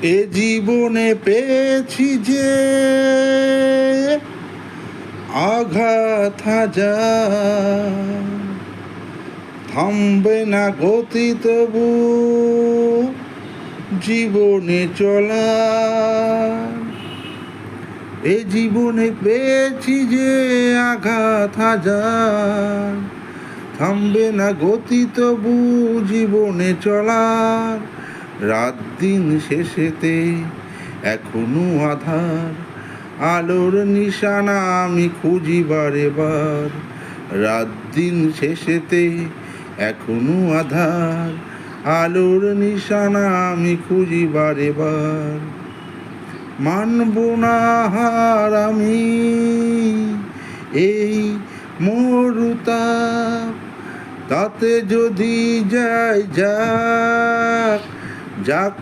এ জীবনে পেয়েছি যে আঘাত হাজার, থামবে না গতি তবু জীবনে চলা। এ জীবনে পেয়েছি যে আঘাত হাজার, থামবে না গতি তবু জীবনে চলার। রাত দিন শেষেতে এখনো আধার, আলোর নিশানা আমি খুঁজি বারে বার। রাত দিন শেষেতে এখনো আধার, আলোর নিশানা আমি খুঁজি বারে বার। মানব না হার আমি এই মরুতাপ, তাতে যদি যাই যাক যাক